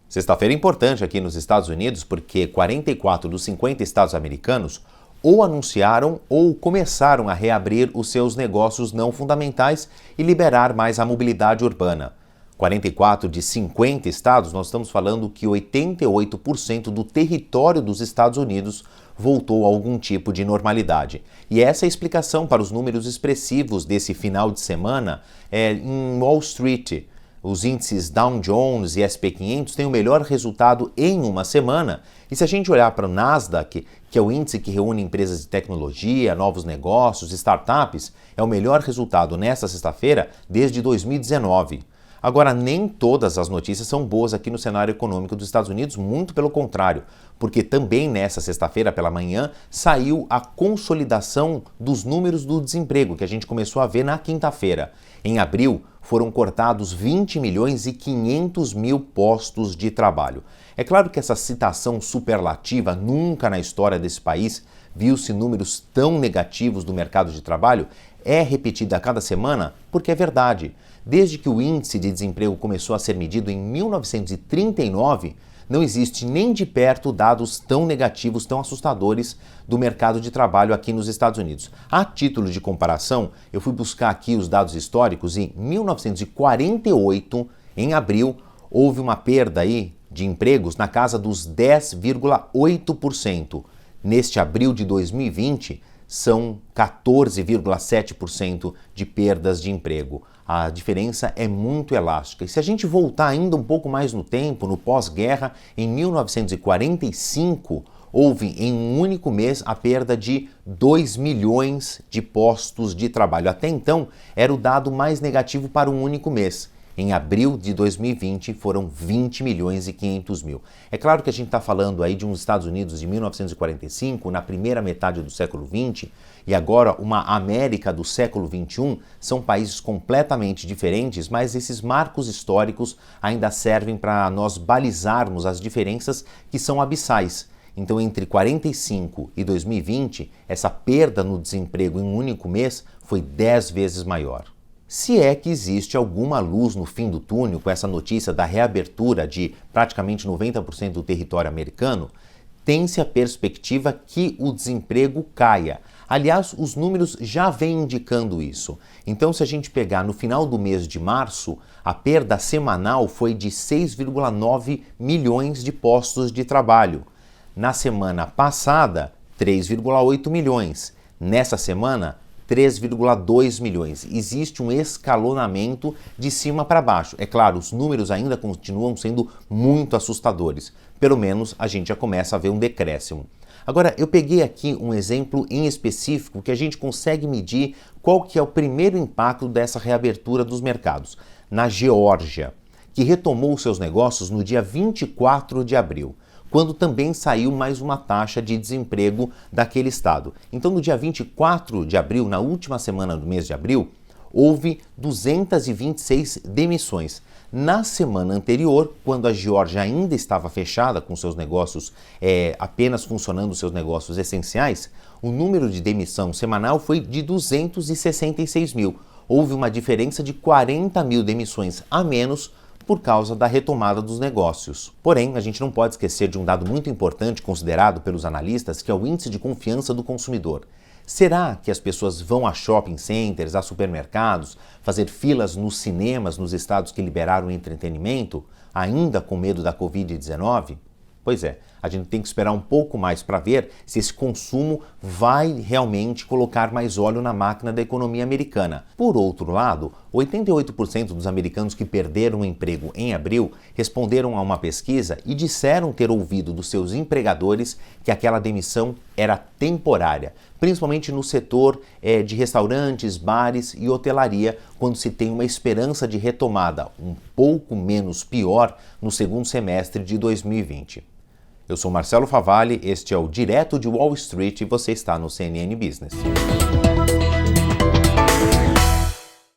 Sexta-feira é importante aqui nos Estados Unidos porque 44 dos 50 estados americanos ou anunciaram ou começaram a reabrir os seus negócios não fundamentais e liberar mais a mobilidade urbana. 44 de 50 estados, nós estamos falando que 88% do território dos Estados Unidos voltou a algum tipo de normalidade. E essa é a explicação para os números expressivos desse final de semana em Wall Street. Os índices Dow Jones e S&P 500 têm o melhor resultado em uma semana. E se a gente olhar para o Nasdaq, que é o índice que reúne empresas de tecnologia, novos negócios, startups, é o melhor resultado nesta sexta-feira desde 2019. Agora, nem todas as notícias são boas aqui no cenário econômico dos Estados Unidos, muito pelo contrário, porque também nessa sexta-feira pela manhã saiu a consolidação dos números do desemprego, que a gente começou a ver na quinta-feira. Em abril, foram cortados 20 milhões e 500 mil postos de trabalho. É claro que essa citação superlativa, nunca na história desse país viu-se números tão negativos do mercado de trabalho, é repetida a cada semana porque é verdade. Desde que o índice de desemprego começou a ser medido em 1939, não existe nem de perto dados tão negativos, tão assustadores do mercado de trabalho aqui nos Estados Unidos. A título de comparação, eu fui buscar aqui os dados históricos e em 1948, em abril, houve uma perda aí de empregos na casa dos 10,8%. Neste abril de 2020, são 14,7% de perdas de emprego. A diferença é muito elástica. E se a gente voltar ainda um pouco mais no tempo, no pós-guerra, em 1945, houve em um único mês a perda de 2 milhões de postos de trabalho. Até então, era o dado mais negativo para um único mês. Em abril de 2020 foram 20 milhões e 500 mil. É claro que a gente está falando aí de uns Estados Unidos de 1945, na primeira metade do século XX, e agora uma América do século XXI, são países completamente diferentes, mas esses marcos históricos ainda servem para nós balizarmos as diferenças que são abissais. Então, entre 45 e 2020, essa perda no desemprego em um único mês foi 10 vezes maior. Se é que existe alguma luz no fim do túnel com essa notícia da reabertura de praticamente 90% do território americano, tem-se a perspectiva que o desemprego caia. Aliás, os números já vêm indicando isso. Então, se a gente pegar no final do mês de março, a perda semanal foi de 6,9 milhões de postos de trabalho. Na semana passada, 3,8 milhões. Nessa semana, 3,2 milhões. Existe um escalonamento de cima para baixo. É claro, os números ainda continuam sendo muito assustadores. Pelo menos a gente já começa a ver um decréscimo. Agora, eu peguei aqui um exemplo em específico que a gente consegue medir qual que é o primeiro impacto dessa reabertura dos mercados. Na Geórgia, que retomou seus negócios no dia 24 de abril. Quando também saiu mais uma taxa de desemprego daquele estado. Então, no dia 24 de abril, na última semana do mês de abril, houve 226 demissões. Na semana anterior, quando a Geórgia ainda estava fechada com seus negócios, apenas funcionando seus negócios essenciais, o número de demissão semanal foi de 266 mil. Houve uma diferença de 40 mil demissões a menos por causa da retomada dos negócios. Porém, a gente não pode esquecer de um dado muito importante considerado pelos analistas, que é o índice de confiança do consumidor. Será que as pessoas vão a shopping centers, a supermercados, fazer filas nos cinemas nos estados que liberaram o entretenimento, ainda com medo da Covid-19? Pois é, a gente tem que esperar um pouco mais para ver se esse consumo vai realmente colocar mais óleo na máquina da economia americana. Por outro lado, 88% dos americanos que perderam o emprego em abril responderam a uma pesquisa e disseram ter ouvido dos seus empregadores que aquela demissão era temporária, principalmente no setor de restaurantes, bares e hotelaria, quando se tem uma esperança de retomada um pouco menos pior no segundo semestre de 2020. Eu sou Marcelo Favalli, este é o Direto de Wall Street e você está no CNN Business.